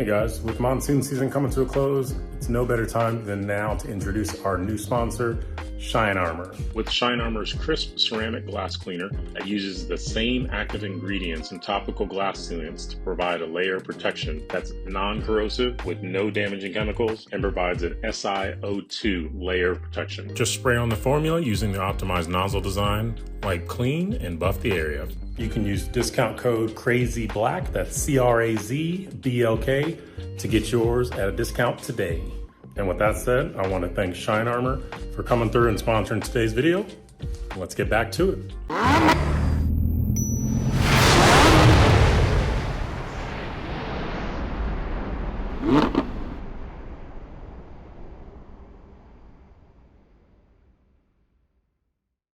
guys, with monsoon season coming to a close, it's no better time than now to introduce our new sponsor, Shine Armor. With Shine Armor's crisp ceramic glass cleaner that uses the same active ingredients in topical glass sealants to provide a layer of protection that's non-corrosive with no damaging chemicals and provides an SiO2 layer of protection. Just spray on the formula using the optimized nozzle design, wipe clean, and buff the area. You can use discount code CRAZYBLACK, that's CRAZBLK, to get yours at a discount today. And with that said, I want to thank Shine Armor for coming through and sponsoring today's video. Let's get back to it.